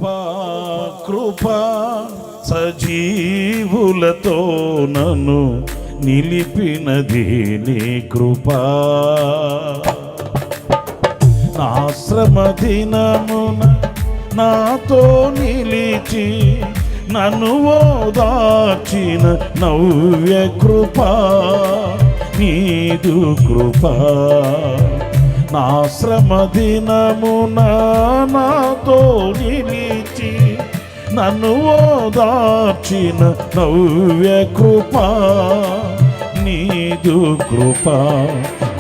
కృపా కృపా సజీవులతో నన్ను నిలిపినది నీ కృపా. నా శ్రమ దినమున నాతో నిలిచి నన్ను ఓదార్చిన నవ్య కృపా నీదు కృపా. నా శ్రమ దినమున నాతో నిలిచి నన్ను ఓదార్చిన నవ్య కృపా నీదు కృపా.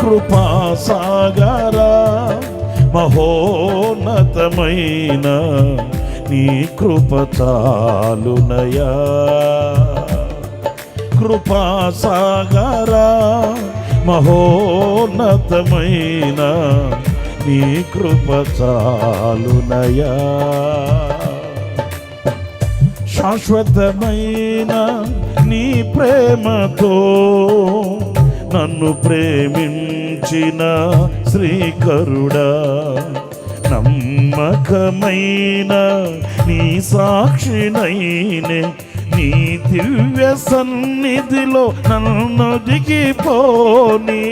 కృపా సాగరా మహోన్నతమైన నీ కృప చాలునయా. కృపా సాగరా మహోన్నతమైన నీ కృప చాలునయా. శాశ్వతమైన నీ ప్రేమతో నన్ను ప్రేమించిన శ్రీకరుడా, నమ్మకమైన నీ సాక్షినైనే నీ దివ్య సన్నిధిలో నన్ను దిగిపోని.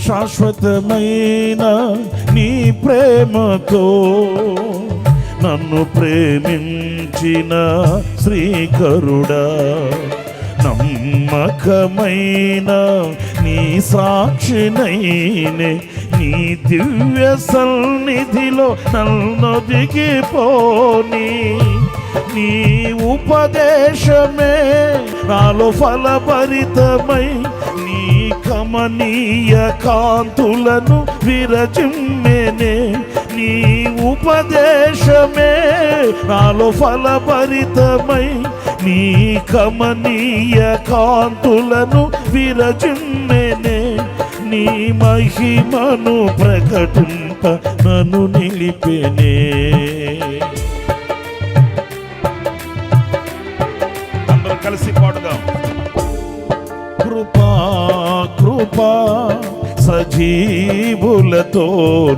శాశ్వతమైన నీ ప్రేమతో నన్ను ప్రేమించిన శ్రీకరుడా, నమ్మకమైన నీ సాక్షినైనే నీ దివ్య సన్నిధిలో నన్ను దిగిపోని. నీ ఉపదేశమే నాలో ఫలభరితమై నీ కమనీయ కాంతులను విరజిమ్మెనే. నీ ఉపదేశమే నాలో ఫలభరితమై నీ కమనీయ కాంతులను విరజిమ్మెనే. నీ మహిమను ప్రకటింప నన్ను నిలిపెనే. అందరూ కలిసి పాడుదాం. కృపా కృపా సజీవులతో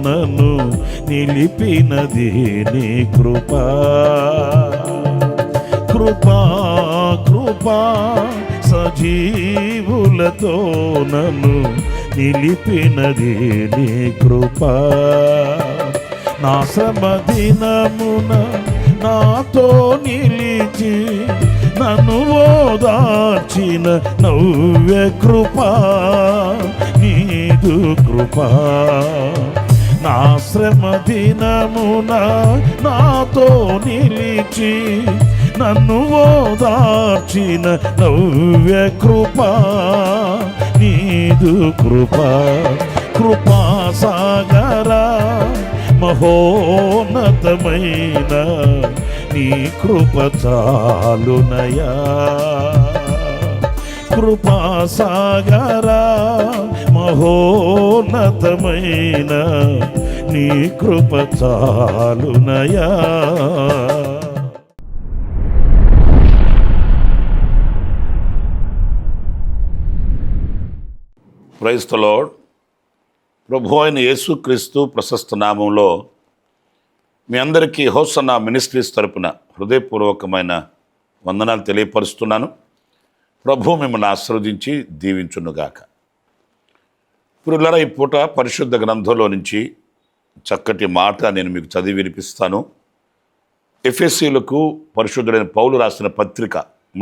నన్ను నిలిపినది నీ కృపా. కృపా కృపా సజీవులతో నన్ను నిలిపినది నీ కృపా. నా శ్రమ దినమున నాతో నిలిచి నన్ను ఓదార్చిన నవ్య కృపా నీదు కృపా. నా శ్రమ దినమున నాతో నిలిచి నన్ను ఓదార్చిన నవ్య కృపా నీదు కృపా. కృపా సాగరా మహోన్నతమైన నీ కృప చాలునయా. కృపా సాగరా మహోన్నతమైన నీ కృప చాలునయా. Praise the Lord. ప్రభు అయిన యేసుక్రీస్తు ప్రశస్త నామంలో మీ అందరికీ హోసన్నా మినిస్ట్రీస్ తరపున హృదయపూర్వకమైన వందనాలు తెలియపరుస్తున్నాను. ప్రభు మిమ్మల్ని ఆశీర్వదించి దీవించునుగాక. ప్రియులారా, ఈ పూట పరిశుద్ధ గ్రంథంలో నుంచి చక్కటి మాట నేను మీకు చదివి వినిపిస్తాను. ఎఫెసీయులకు పరిశుద్ధుడైన పౌలు రాసిన పత్రిక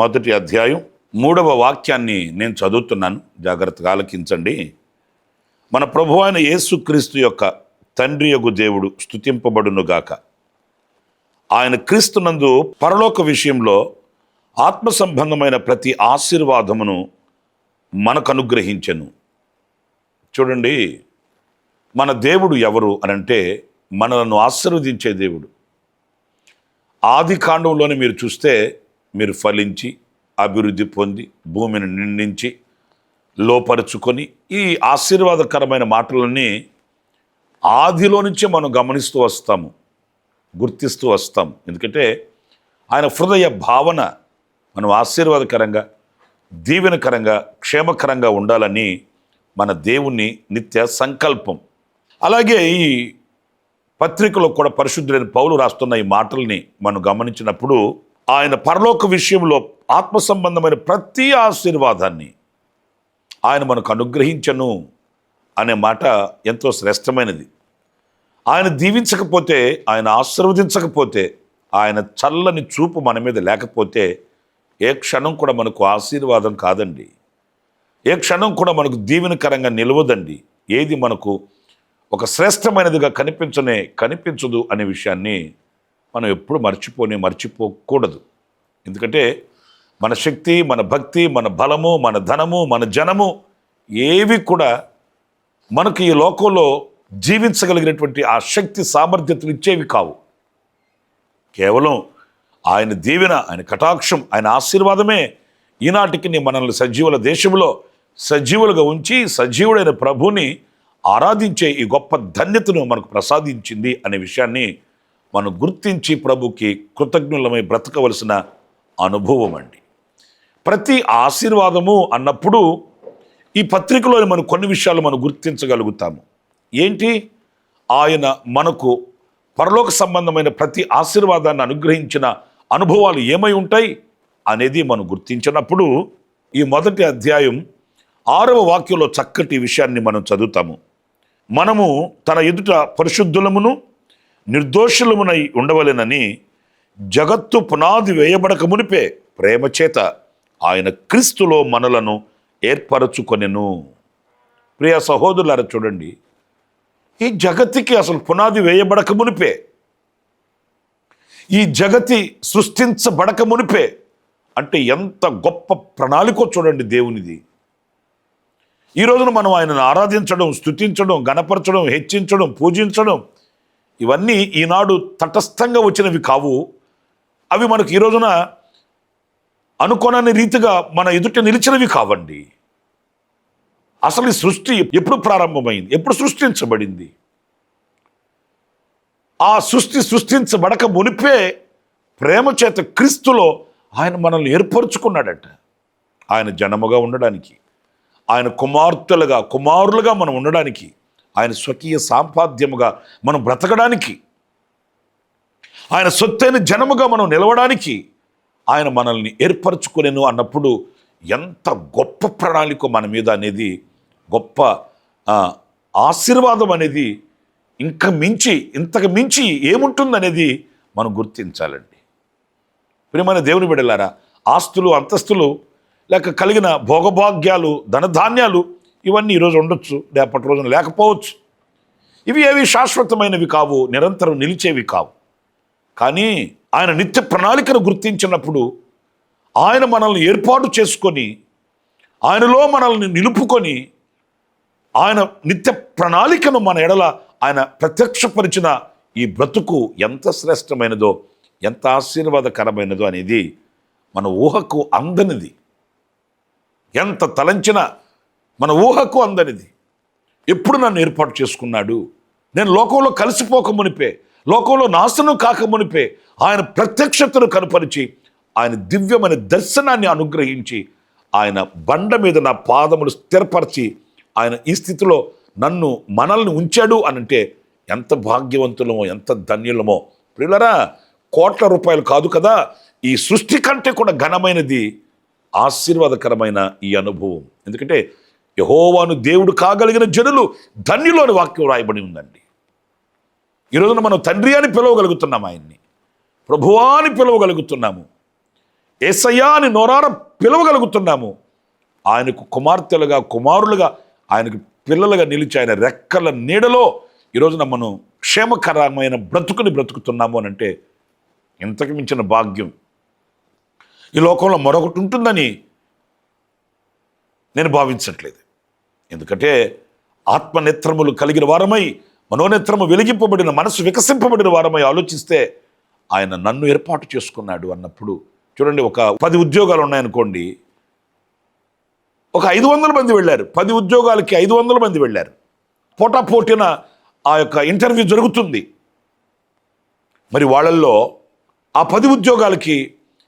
1వ అధ్యాయం 3వ వాక్యాన్ని నేను చదువుతున్నాను, జాగ్రత్తగా ఆలకించండి. మన ప్రభు అయిన యేసుక్రీస్తు యొక్క తండ్రి యొగు దేవుడు స్తుతింపబడునుగాక. ఆయన క్రీస్తునందు పరలోక విషయంలో ఆత్మ సంబంధమైన ప్రతి ఆశీర్వాదమును మనకు అనుగ్రహించెను. చూడండి, మన దేవుడు ఎవరు అనంటే మనలను ఆశీర్వదించే దేవుడు. ఆది కాండంలోనే మీరు చూస్తే మీరు ఫలించి అభివృద్ధి పొంది భూమిని నిండించి లోపరుచుకొని ఈ ఆశీర్వాదకరమైన మాటలన్నీ ఆదిలో నుంచే మనం గమనిస్తూ వస్తాము, గుర్తిస్తూ వస్తాం. ఎందుకంటే ఆయన హృదయ భావన మనం ఆశీర్వాదకరంగా, దీవెనకరంగా, క్షేమకరంగా ఉండాలని మన దేవుని నిత్య సంకల్పం. అలాగే ఈ పత్రికలో కూడా పరిశుద్ధులైన పౌలు రాస్తున్న ఈ మాటల్ని మనం గమనించినప్పుడు ఆయన పరలోక విషయంలో ఆత్మ సంబంధమైన ప్రతి ఆశీర్వాదాన్ని ఆయన మనకు అనుగ్రహించను అనే మాట ఎంతో శ్రేష్టమైనది. ఆయన దీవించకపోతే, ఆయన ఆశీర్వదించకపోతే, ఆయన చల్లని చూపు మన మీద లేకపోతే ఏ క్షణం కూడా మనకు ఆశీర్వాదం కాదండి. ఏ క్షణం కూడా మనకు దీవెనకరంగా నిలవదండి. ఏది మనకు ఒక శ్రేష్టమైనదిగా కనిపించదు అనే విషయాన్ని మనం ఎప్పుడు మర్చిపోకూడదు. ఎందుకంటే మన శక్తి, మన భక్తి, మన బలము, మన ధనము, మన జనము ఏవి కూడా మనకు ఈ లోకంలో జీవించగలిగినటువంటి ఆ శక్తి సామర్థ్యతలు ఇచ్చేవి కావు. కేవలం ఆయన దీవెన, ఆయన కటాక్షం, ఆయన ఆశీర్వాదమే ఈనాటికి మనల్ని సజీవుల దేశంలో సజీవులుగా ఉంచి సజీవుడైన ప్రభుని ఆరాధించే ఈ గొప్ప ధన్యతను మనకు ప్రసాదించింది అనే విషయాన్ని మనం గుర్తించి ప్రభుకి కృతజ్ఞులమై బ్రతకవలసిన అనుభవం అండి. ప్రతి ఆశీర్వాదము అన్నప్పుడు ఈ పత్రికలోని మనం కొన్ని విషయాలు మనం గుర్తించగలుగుతాము. ఏంటి? ఆయన మనకు పరలోక సంబంధమైన ప్రతి ఆశీర్వాదాన్ని అనుగ్రహించిన అనుభవాలు ఏమై ఉంటాయి అనేది మనం గుర్తించినప్పుడు ఈ మొదటి అధ్యాయం 6వ వాక్యంలో చక్కటి విషయాన్ని మనం చదువుతాము. మనము తన ఎదుట పరిశుద్ధులమును నిర్దోషులమునై ఉండవలెనని జగత్తు పునాది వేయబడక మునిపే ప్రేమ చేత ఆయన క్రీస్తులో మనలను ఏర్పరచుకొనెను. ప్రియ సహోదరులారా, చూడండి, ఈ జగత్తుకి అసలు పునాది వేయబడక మునిపే, ఈ జగతి సృష్టించబడక మునిపే, అంటే ఎంత గొప్ప ప్రణాళికో చూడండి దేవునిది. ఈ రోజున మనం ఆయనను ఆరాధించడం, స్తుతించడం, గణపరచడం, హెచ్చించడం, పూజించడం ఇవన్నీ ఈనాడు తటస్థంగా వచ్చినవి కావు. అవి మనకు ఈ రోజున అనుకోనని రీతిగా మన ఎదుట నిలిచినవి కావండి. అసలు ఈ సృష్టి ఎప్పుడు ప్రారంభమైంది? ఎప్పుడు సృష్టించబడింది? ఆ సృష్టించబడక మునిపే ప్రేమ చేత క్రీస్తులో ఆయన మనల్ని ఏర్పరచుకున్నాడట. ఆయన జనముగా ఉండడానికి, ఆయన కుమారులుగా మనం ఉండడానికి, ఆయన స్వకీయ సాంపాద్యముగా మనం బ్రతకడానికి, ఆయన సొత్తైన జనముగా మనం నిలవడానికి ఆయన మనల్ని ఏర్పరచుకునేను అన్నప్పుడు ఎంత గొప్ప ప్రణాళిక మన మీద అనేది, గొప్ప ఆశీర్వాదం అనేది ఇంతకు మించి ఏముంటుందనేది మనం గుర్తించాలండి. ప్రియమైన దేవుని బిడ్డలారా, ఆస్తులు, అంతస్తులు, లేక కలిగిన భోగభాగ్యాలు, ధనధాన్యాలు ఇవన్నీ ఈరోజు ఉండొచ్చు, రేపటి రోజున లేకపోవచ్చు. ఇవి ఏవి శాశ్వతమైనవి కావు, నిరంతరం నిలిచేవి కావు. కానీ ఆయన నిత్య ప్రణాళికను గుర్తించినప్పుడు, ఆయన మనల్ని ఏర్పాటు చేసుకొని, ఆయనలో మనల్ని నిలుపుకొని, ఆయన నిత్య ప్రణాళికను మన ఎడల ఆయన ప్రత్యక్షపరిచిన ఈ బ్రతుకు ఎంత శ్రేష్టమైనదో, ఎంత ఆశీర్వాదకరమైనదో అనేది మన ఊహకు అందనిది. ఎంత తలంచినా మన ఊహకు అందనిది. ఎప్పుడు నన్ను ఏర్పాటు చేసుకున్నాడు, నేను లోకంలో కలిసిపోక మునిపే, లోకంలో నాశనం కాక మునిపే ఆయన ప్రత్యక్షతను కనుపరిచి, ఆయన దివ్యమైన దర్శనాన్ని అనుగ్రహించి, ఆయన బండ మీద నా పాదములు స్థిరపరిచి, ఆయన ఈ స్థితిలో మనల్ని ఉంచాడు అనంటే ఎంత భాగ్యవంతులమో, ఎంత ధన్యులమో. ప్రియులరా, కోట్ల రూపాయలు కాదు కదా, ఈ సృష్టి కంటే కూడా ఘనమైనది ఆశీర్వాదకరమైన ఈ అనుభవం. ఎందుకంటే యెహోవాను దేవుడు కాగలిగిన జనులు ధన్యులు అని వాక్యం రాయబడి ఉందండి. ఈ రోజున మనం తండ్రి అని పిలవగలుగుతున్నాము, ఆయన్ని ప్రభువా అని పిలవగలుగుతున్నాము, యేసయ్యా అని నోరార పిలవగలుగుతున్నాము. ఆయనకు కుమార్తెలుగా, కుమారులుగా, ఆయనకు పిల్లలుగా నిలిచి ఆయన రెక్కల నీడలో ఈరోజున మనం క్షేమకరమైన బ్రతుకుతున్నాము అని అంటే ఇంతకు మించిన భాగ్యం ఈ లోకంలో మరొకటి ఉంటుందని నేను భావించట్లేదు. ఎందుకంటే ఆత్మనేత్రములు కలిగిన వారమై, మనోనేత్రము వెలిగింపబడిన, మనసు వికసింపబడిన వారమై ఆలోచిస్తే ఆయన నన్ను ఏర్పాటు చేసుకున్నాడు అన్నప్పుడు చూడండి, ఒక 10 ఉద్యోగాలు ఉన్నాయనుకోండి, ఒక 500 మంది వెళ్ళారు. 10 ఉద్యోగాలకి 500 మంది వెళ్ళారు. పోటాపోటీన ఆ యొక్క ఇంటర్వ్యూ జరుగుతుంది. మరి వాళ్ళల్లో ఆ 10 ఉద్యోగాలకి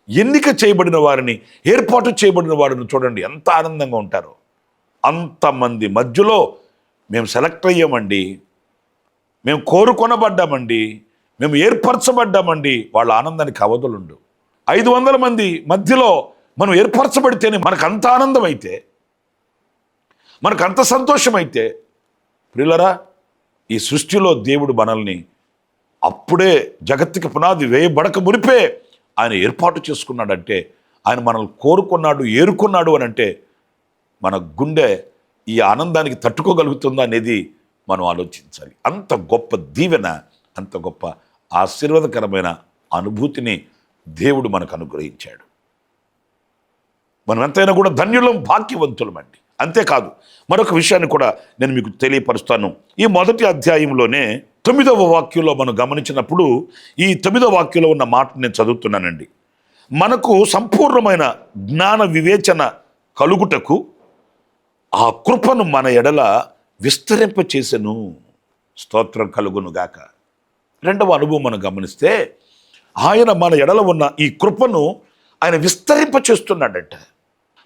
ఎన్నిక చేయబడిన వారిని, ఏర్పాటు చేయబడిన వారిని చూడండి ఎంత ఆనందంగా ఉంటారో. అంతమంది మధ్యలో మేము సెలెక్ట్ అయ్యామండి, మేము కోరుకొనబడ్డామండి, మేము ఏర్పరచబడ్డామండి. వాళ్ళ ఆనందానికి అవధులుండు. 500 మంది మధ్యలో మనం ఏర్పరచబడితేనే మనకంత ఆనందం అయితే, మనకంత సంతోషం అయితే, ప్రియులరా, ఈ సృష్టిలో దేవుడు మనల్ని అప్పుడే జగత్తుకి పునాది వేయబడక మునిపే ఆయన ఏర్పాటు చేసుకున్నాడంటే, ఆయన మనల్ని కోరుకున్నాడు, ఏరుకున్నాడు అని అంటే మన గుండె ఈ ఆనందానికి తట్టుకోగలుగుతుందా అనేది మనం ఆలోచించాలి. అంత గొప్ప దీవెన, అంత గొప్ప ఆశీర్వాదకరమైన అనుభూతిని దేవుడు మనకు అనుగ్రహించాడు. మనం ఎంతైనా కూడా ధన్యులం, భాగ్యవంతులమండి. అంతేకాదు, మరొక విషయాన్ని కూడా నేను మీకు తెలియపరుస్తాను. ఈ మొదటి అధ్యాయంలోనే 9వ వాక్యంలో మనం గమనించినప్పుడు, ఈ 9వ వాక్యంలో ఉన్న మాట నేను చదువుతున్నానండి. మనకు సంపూర్ణమైన జ్ఞాన వివేచన కలుగుటకు ఆ కృపను మన ఎడల విస్తరింపచేసెను. స్తోత్రం కలుగునుగాక. రెండవ అనుభవం మనం గమనిస్తే, ఆయన మన ఎడల ఉన్న ఈ కృపను ఆయన విస్తరింప చేస్తున్నాడంట.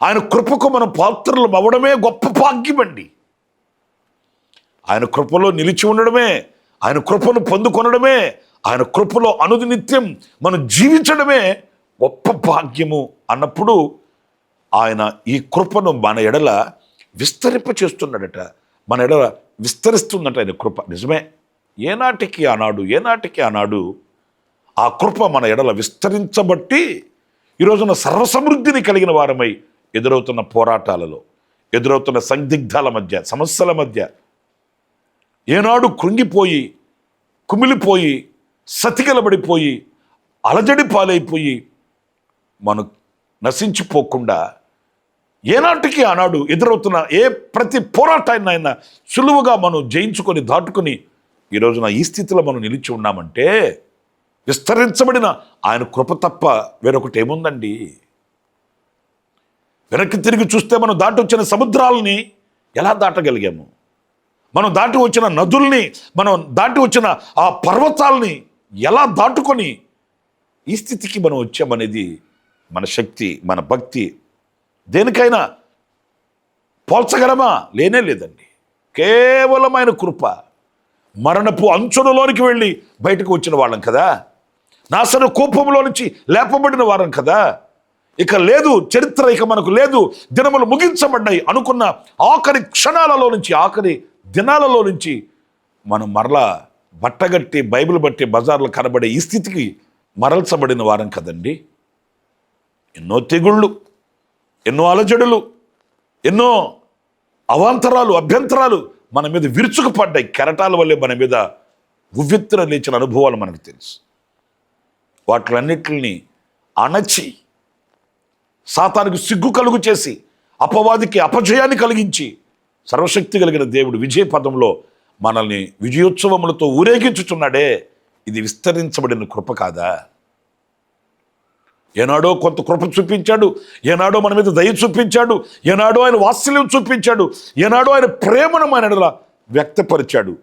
ఆయన కృపకు మనం పాత్రలు అవ్వడమే గొప్ప భాగ్యమండి. ఆయన కృపలో నిలిచి ఉండడమే, ఆయన కృపను పొందుకొనడమే, ఆయన కృపలో అనుదినిత్యం మనం జీవించడమే గొప్ప భాగ్యము అన్నప్పుడు, ఆయన ఈ కృపను మన ఎడల విస్తరింప చేస్తున్నాడట. మన ఎడల విస్తరిస్తుందట ఆయన కృప. నిజమే, ఏనాటికి ఆనాడు ఆ కృప మన ఎడల విస్తరించబట్టి ఈరోజున సర్వసమృద్ధిని కలిగిన వారమై ఎదురవుతున్న పోరాటాలలో, ఎదురవుతున్న సందిగ్ధాల మధ్య, సమస్యల మధ్య ఏనాడు కృంగిపోయి, కుమిలిపోయి, సతికిలబడిపోయి, అలజడి పాలైపోయి మనం నశించిపోకుండా, ఏనాటికి ఆనాడు ఎదురవుతున్న ప్రతి పోరాటాన్ని ఆయన సులువుగా మనం జయించుకొని, దాటుకొని ఈ రోజున ఈ స్థితిలో మనం నిలిచి ఉన్నామంటే, విస్తరించబడిన ఆయన కృప తప్ప వేరొకటి ఏముందండి? వెనక్కి తిరిగి చూస్తే మనం దాటి వచ్చిన సముద్రాలని ఎలా దాటగలిగాము? మనం దాటి వచ్చిన నదుల్ని, మనం దాటి వచ్చిన ఆ పర్వతాలని ఎలా దాటుకొని ఈ స్థితికి మనం వచ్చామనేది మన శక్తి, మన భక్తి దేనికైనా పోల్చగలమా? లేనే లేదండి. కేవలం ఆయన కృప. మరణపు అంచులలోనికి వెళ్ళి బయటకు వచ్చిన వాళ్ళం కదా, నాశన కూపంలో నుంచి లేపబడిన వారం కదా. ఇక లేదు చరిత్ర, ఇక మనకు లేదు, దినములు ముగించబడ్డాయి అనుకున్న ఆఖరి క్షణాలలో నుంచి, ఆఖరి దినాలలో నుంచి మనం మరలా బట్టగట్టి బైబిల్ బట్టి బజార్లో కనబడే ఈ స్థితికి మరల్చబడిన వారం కదండి. ఎన్నో తెగుళ్ళు, ఎన్నో అలజడులు, ఎన్నో అవాంతరాలు, అభ్యంతరాలు మన మీద విరుచుకుపడ్డాయి. కెరటాల వల్లే మన మీద ఉవ్వెత్తున లేచిన అనుభవాలు మనకు తెలుసు. వాటిలన్నిటిని అణచి, సాతానికి సిగ్గు కలుగు చేసి, అపవాదికి అపజయాన్ని కలిగించి, సర్వశక్తి కలిగిన దేవుడు విజయ పదంలో మనల్ని విజయోత్సవములతో ఊరేగించుచున్నాడే, ఇది విస్తరించబడిన కృప కాదా? ఏనాడో కొంత కృప చూపించాడు, ఏనాడో మన మీద దయ చూపించాడు, ఏనాడో ఆయన వాత్సల్యం చూపించాడు, ఏనాడో ఆయన ప్రేమను మన ఎడల వ్యక్తపరిచాడు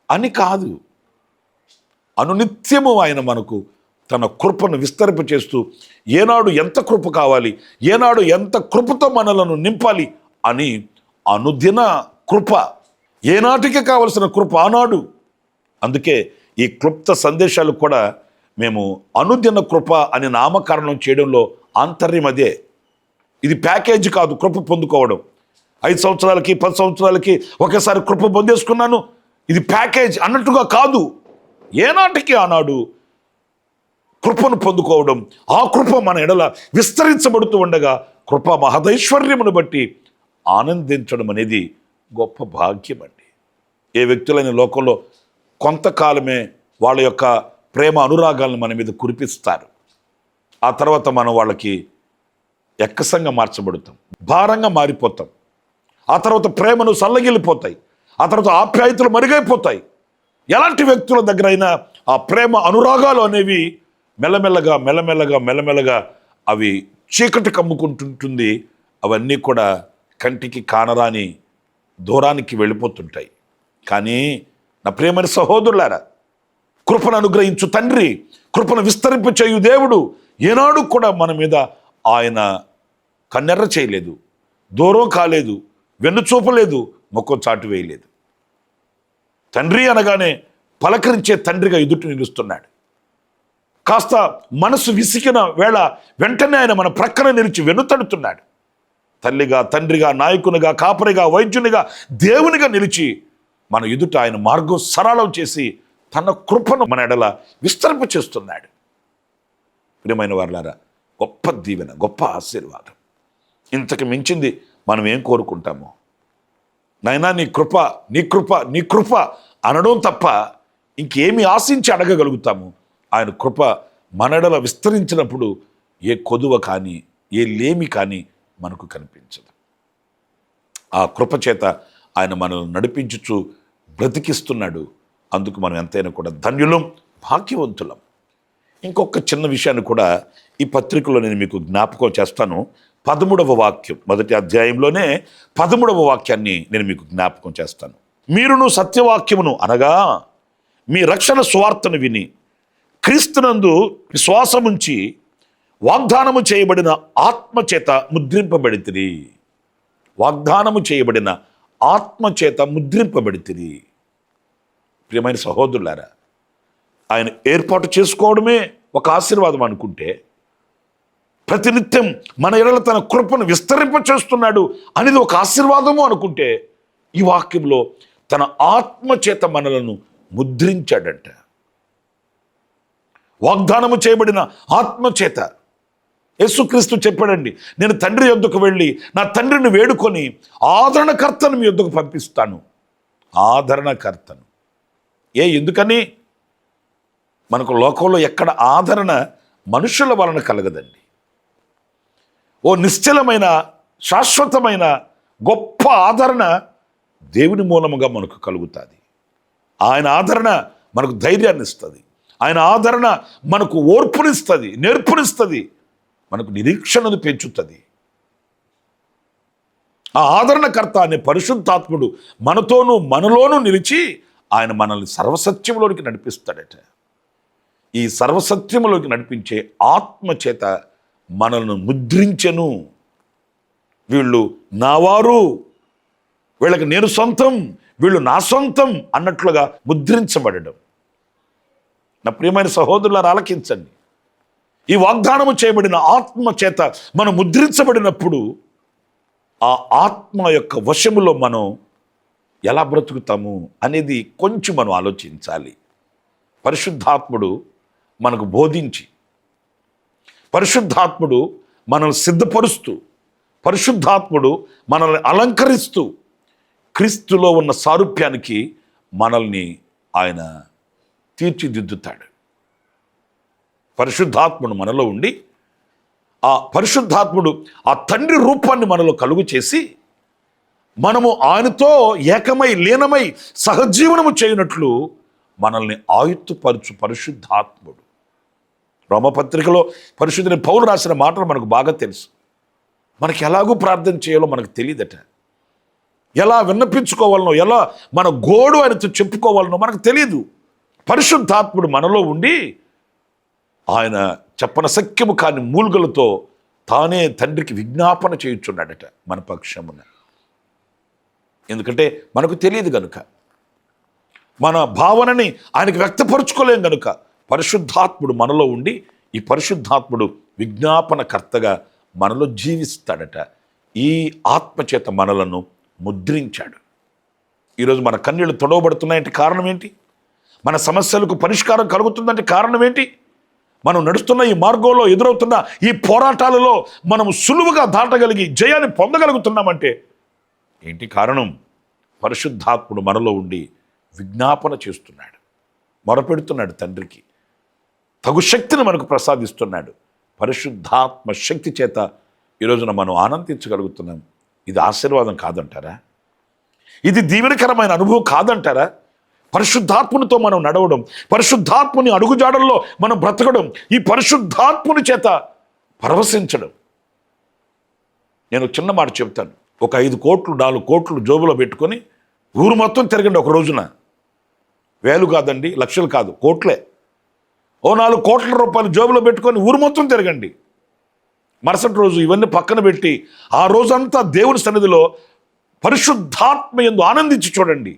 అని కాదు. అనునిత్యము ఆయన మనకు తన కృపను విస్తరింప చేస్తూ, ఏనాడు ఎంత కృప కావాలి, ఏనాడు ఎంత కృపతో మనలను నింపాలి అని అనుదిన కృప, ఏనాటికి కావలసిన కృప ఆనాడు. అందుకే ఈ క్లుప్త సందేశాలు కూడా మేము అనుదిన కృప అని నామకరణం చేయడంలో ఆంతర్యం అదే. ఇది ప్యాకేజ్ కాదు కృప పొందుకోవడం. 5 సంవత్సరాలకి 10 సంవత్సరాలకి ఒకేసారి కృప పొందేసుకున్నాను, ఇది ప్యాకేజ్ అన్నట్టుగా కాదు. ఏనాటికి ఆనాడు కృపను పొందుకోవడం, ఆ కృప మన ఎడల విస్తరించబడుతూ ఉండగా కృప మహదైశ్వర్యమును బట్టి ఆనందించడం అనేది గొప్ప భాగ్యం అండి. ఏ వ్యక్తులైన లోకంలో కొంతకాలమే వాళ్ళ యొక్క ప్రేమ అనురాగాలను మన మీద కురిపిస్తారు. ఆ తర్వాత మనం వాళ్ళకి ఎక్కసంగా మార్చబడతాం, భారంగా మారిపోతాం. ఆ తర్వాత ప్రేమను సల్లగిల్లిపోతాయి, ఆ తర్వాత ఆప్యాయతలు మరుగైపోతాయి. ఎలాంటి వ్యక్తుల దగ్గర అయినా ఆ ప్రేమ అనురాగాలు అనేవి మెల్లమెల్లగా అవి చీకటి కమ్ముకుంటుంటుంది. అవన్నీ కూడా కంటికి కానరాని దూరానికి వెళ్ళిపోతుంటాయి. కానీ నా ప్రియమైన సహోదరులారా, కృపను అనుగ్రహించు తండ్రి, కృపను విస్తరింప చేయు దేవుడు ఏనాడు కూడా మన మీద ఆయన కన్నెర్ర చేయలేదు, దూరం కాలేదు, వెన్ను చూపలేదు, ముఖం చాటు వేయలేదు. తండ్రి అనగానే పలకరించే తండ్రిగా ఎదుటి నిలుస్తున్నాడు. కాస్త మనసు విసికిన వేళ వెంటనే ఆయన మన ప్రక్కన నిలిచి వెన్నుతడుతున్నాడు. తల్లిగా, తండ్రిగా, నాయకునిగా, కాపరిగా, వైద్యునిగా, దేవునిగా నిలిచి మన ఎదుట ఆయన మార్గం సరళం చేసి తన కృపను మన ఎడల విస్తరింప చేస్తున్నాడు. ప్రియమైన వారలారా, గొప్ప దీవెన, గొప్ప ఆశీర్వాదం. ఇంతకు మించింది మనం ఏం కోరుకుంటామో? నాయనా నీ కృప, నీ కృప, నీ కృప అనడం తప్ప ఇంకేమి ఆశించి అడగగలుగుతాము? ఆయన కృప మనడల విస్తరించినప్పుడు ఏ కొదువ కానీ, ఏ లేమి కానీ మనకు కనిపించదు. ఆ కృప చేత ఆయన మనల్ని నడిపించుచు బ్రతికిస్తున్నాడు. అందుకు మనం ఎంతైనా కూడా ధన్యులం, భాగ్యవంతులం. ఇంకొక చిన్న విషయాన్ని కూడా ఈ పత్రికలో నేను మీకు జ్ఞాపకం చేస్తాను. 13వ వాక్యం, మొదటి అధ్యాయంలోనే 13వ వాక్యాన్ని నేను మీకు జ్ఞాపకం చేస్తాను. మీరును సత్యవాక్యమును అనగా మీ రక్షణ సువార్తను విని క్రీస్తునందు విశ్వాసముంచి వాగ్దానము చేయబడిన ఆత్మచేత ముద్రింపబడితిరి. వాగ్దానము చేయబడిన ఆత్మచేత ముద్రింపబడితిరి. ప్రియమైన సహోదరులారా, ఆయన ఏర్పాటు చేసుకోవడమే ఒక ఆశీర్వాదం అనుకుంటే, ప్రతినిత్యం మన ఎడల తన కృపను విస్తరింప చేస్తున్నాడు అనేది ఒక ఆశీర్వాదము అనుకుంటే, ఈ వాక్యంలో తన ఆత్మచేత మనలను ముద్రించాడంట. వాగ్దానము చేయబడిన ఆత్మచేత. యేసుక్రీస్తు చెప్పాడండి, నేను తండ్రి యొద్దకు వెళ్ళి నా తండ్రిని వేడుకొని ఆదరణకర్తను మీ యొద్దకు పంపిస్తాను. ఆదరణకర్తను. ఎందుకని? మనకు లోకంలో ఎక్కడ ఆదరణ మనుషుల వలన కలగదండి. ఓ నిశ్చలమైన, శాశ్వతమైన గొప్ప ఆదరణ దేవుని మూలముగా మనకు కలుగుతుంది. ఆయన ఆదరణ మనకు ధైర్యాన్ని ఇస్తుంది. ఆయన ఆదరణ మనకు ఓర్పునిస్తుంది, నేర్పునిస్తుంది, మనకు నిరీక్షణను పెంచుతుంది. ఆ ఆదరణకర్త అనే పరిశుద్ధాత్ముడు మనతోనూ మనలోనూ నిలిచి ఆయన మనల్ని సర్వసత్యంలోనికి నడిపిస్తాడట. ఈ సర్వసత్యములోకి నడిపించే ఆత్మచేత మనల్ని ముద్రించెను. వీళ్ళు నావారు, వీళ్ళకి నేను సొంతం, వీళ్ళు నా సొంతం అన్నట్లుగా ముద్రించబడడం. నా ప్రియమైన సహోదరులారా, ఆలకించండి. ఈ వాగ్దానము చేయబడిన ఆత్మ చేత మనం ముద్రించబడినప్పుడు ఆ ఆత్మ యొక్క వశములో మనం ఎలా బ్రతుకుతాము అనేది కొంచెం మనం ఆలోచించాలి. పరిశుద్ధాత్ముడు మనకు బోధించి, పరిశుద్ధాత్ముడు మనల్ని సిద్ధపరుస్తూ, పరిశుద్ధాత్ముడు మనల్ని అలంకరిస్తూ, క్రీస్తులో ఉన్న సారూప్యానికి మనల్ని ఆయన తీర్చిదిద్దుతాడు. పరిశుద్ధాత్ముడు మనలో ఉండి, ఆ పరిశుద్ధాత్ముడు ఆ తండ్రి రూపాన్ని మనలో కలుగు చేసి, మనము ఆయనతో ఏకమై లీనమై సహజీవనము చేయనట్లు మనల్ని ఆయుత్తుపరచు పరిశుద్ధాత్ముడు. రోమపత్రికలో పరిశుద్ధుని పౌలు రాసిన మాటలు మనకు బాగా తెలుసు. మనకి ఎలాగూ ప్రార్థన చేయాలో మనకు తెలియదట. ఎలా విన్నపించుకోవాలనో, ఎలా మన గోడు ఆయనతో చెప్పుకోవాలనో మనకు తెలియదు. పరిశుద్ధాత్ముడు మనలో ఉండి ఆయన చెప్పనశక్యము కాని మూల్గలతో తానే తండ్రికి విజ్ఞాపన చేయుచున్నాడట మన పక్షమున. ఎందుకంటే మనకు తెలియదు గనుక, మన భావనని ఆయనకు వ్యక్తపరుచుకోలేం గనుక పరిశుద్ధాత్ముడు మనలో ఉండి ఈ పరిశుద్ధాత్ముడు విజ్ఞాపనకర్తగా మనలో జీవిస్తాడట. ఈ ఆత్మచేత మనలను ముద్రించాడు. ఈరోజు మన కన్నీళ్లు తొడవబడుతున్నాయంటే కారణం ఏంటి? మన సమస్యలకు పరిష్కారం కలుగుతుందంటే కారణం ఏంటి? మనం నడుస్తున్న ఈ మార్గంలో ఎదురవుతున్న ఈ పోరాటాలలో మనం సులువుగా దాటగలిగి జయాన్ని పొందగలుగుతున్నామంటే ఏంటి కారణం? పరిశుద్ధాత్ముడు మనలో ఉండి విజ్ఞాపన చేస్తున్నాడు, మొరపెడుతున్నాడు తండ్రికి, తగు శక్తిని మనకు ప్రసాదిస్తున్నాడు. పరిశుద్ధాత్మ శక్తి చేత ఈరోజున మనం ఆనందించగలుగుతున్నాం. ఇది ఆశీర్వాదం కాదంటారా? ఇది దీవెనకరమైన అనుభవం కాదంటారా? పరిశుద్ధాత్మునితో మనం నడవడం, పరిశుద్ధాత్ముని అడుగుజాడల్లో మనం బ్రతకడం, ఈ పరిశుద్ధాత్ముని చేత పరవశించడం. నేను చిన్న మాట చెప్తాను. ఒక 5 కోట్లు 4 కోట్లు జోబులో పెట్టుకొని ఊరు మొత్తం తిరగండి ఒక రోజున. వేలు కాదండి, లక్షలు కాదు, కోట్లే. ఓ 4 కోట్ల రూపాయలు జోబులో పెట్టుకొని ఊరు మొత్తం తిరగండి. మరుసటి రోజు ఇవన్నీ పక్కన పెట్టి ఆ రోజంతా దేవుని సన్నిధిలో పరిశుద్ధాత్మ యందు ఆనందించి చూడండి.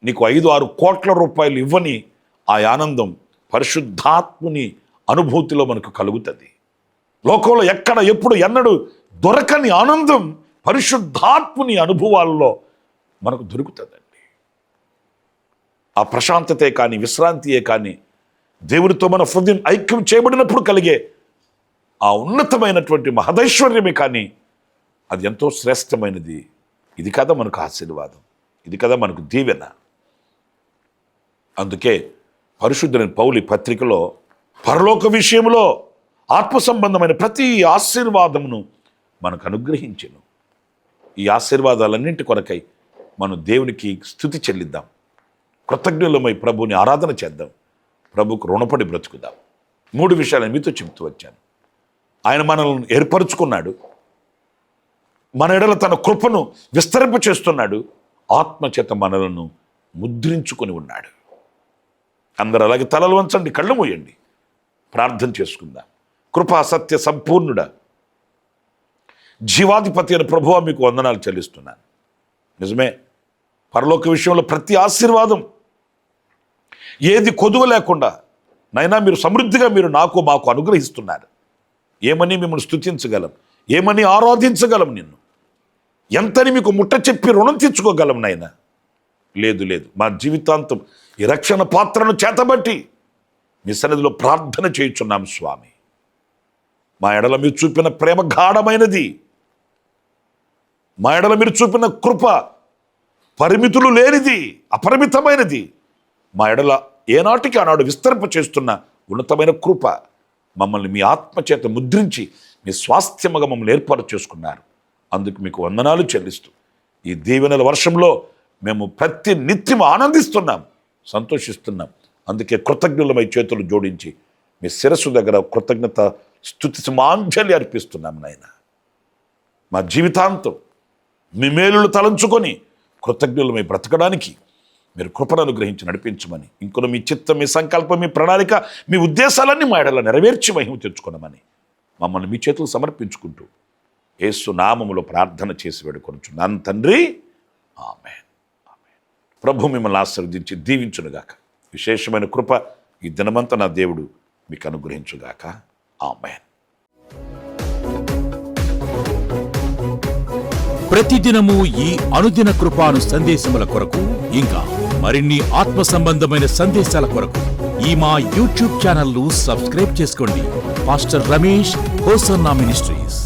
నీకు 5-6 కోట్ల రూపాయలు ఇవ్వని ఆ ఆనందం పరిశుద్ధాత్ముని అనుభూతిలో మనకు కలుగుతుంది. లోకంలో ఎక్కడ ఎప్పుడు ఎన్నడూ దొరకని ఆనందం పరిశుద్ధాత్ముని అనుభవాల్లో మనకు దొరుకుతుందండి. ఆ ప్రశాంతతే కానీ, విశ్రాంతియే కానీ, దేవుడితో మన హృదయం ఐక్యం చేయబడినప్పుడు కలిగే ఆ ఉన్నతమైనటువంటి మహదైశ్వర్యమే కానీ, అది ఎంతో శ్రేష్టమైనది. ఇది కదా మనకు ఆశీర్వాదం, ఇది కదా మనకు దీవెన. అందుకే పరిశుద్ధులైన పౌలు పత్రికలో పరలోక విషయంలో ఆత్మ సంబంధమైన ప్రతి ఆశీర్వాదమును మనకు అనుగ్రహించెను. ఈ ఆశీర్వాదాలన్నింటి కొరకై మనం దేవునికి స్తుతి చెల్లిద్దాం. కృతజ్ఞులమై ప్రభుని ఆరాధన చేద్దాం. ప్రభుకు రుణపడి బ్రతుకుదాం. 3 విషయాలను మీతో చెబుతూ వచ్చాను. ఆయన మనల్ని ఏర్పరచుకున్నాడు, మన ఎడల తన కృపను విస్తరింప చేస్తున్నాడు, ఆత్మచేత మనలను ముద్రించుకొని ఉన్నాడు. అందరూ అలాగే తలలు వంచండి, కళ్ళు మూయండి, ప్రార్థన చేసుకుందాం. కృపా సత్య సంపూర్ణుడ జీవాధిపతి అయిన ప్రభువా మీకు వందనాలు చెల్లిస్తున్నాను. నిజమే, పరలోక విషయంలో ప్రతి ఆశీర్వాదం ఏది కొదువ లేకుండా నైనా మీరు సమృద్ధిగా మీరు మాకు అనుగ్రహిస్తున్నారు. ఏమని మిమ్మల్ని స్తుతించగలం, ఏమని ఆరాధించగలం, నిన్ను ఎంతని మీకు ముట్ట చెప్పి రుణం తీర్చుకోగలం నైనా? లేదు. మా జీవితాంతం ఈ రక్షణ పాత్రను చేతబట్టి మీ సన్నిధిలో ప్రార్థన చేయుచున్నాం స్వామి. మా ఎడల మీరు చూపిన ప్రేమ గాఢమైనది, మా ఎడల మీరు చూపిన కృప పరిమితులు లేనిది, అపరిమితమైనది. మా ఎడల ఏనాటికి ఆనాడు విస్తరింప చేస్తున్న ఉన్నతమైన కృప మమ్మల్ని మీ ఆత్మచేత ముద్రించి మీ స్వాస్థ్యముగా మమ్మల్ని ఏర్పాటు చేసుకున్నారు. అందుకు మీకు వందనాలు చెల్లిస్తూ ఈ దీవెనల వర్షంలో మేము ప్రతి నిత్యం ఆనందిస్తున్నాం, సంతోషిస్తున్నాం. అందుకే కృతజ్ఞులమై చేతులు జోడించి మీ శిరస్సు దగ్గర కృతజ్ఞత స్తుతి సమాంజలి అర్పిస్తున్నాం నాయన. మా జీవితాంతం మీ మేలులు తలంచుకొని కృతజ్ఞులమై బ్రతకడానికి మీరు కృపను అనుగ్రహించి నడిపించమని, ఇంకొన మీ చిత్తం, మీ సంకల్పం, మీ ప్రణాళిక, మీ ఉద్దేశాలన్నీ మా ఎడల నెరవేర్చి మహిమ తెచ్చుకోనమని మమ్మల్ని మీ చేతులు సమర్పించుకుంటూ యేసు నామములో ప్రార్థన చేసి వేడుకొనుచున్నాను తండ్రి, ఆమేన్. ప్రభు మిమ్మల్ని ఆశీర్వదించి దీవించునుగాక. విశేషమైన కృప ఈ దినమంతా నా దేవుడు మీకు అనుగ్రహించుగాక. ఆమేన్. ప్రతిదినము ఈ అనుదిన కృపాను సందేశముల కొరకు, ఇంకా మరిన్ని ఆత్మ సంబంధమైన సందేశాల కొరకు ఈ మా యూట్యూబ్ ఛానల్ ను సబ్స్క్రైబ్ చేసుకోండి. Pastor Ramesh hosanna ministries.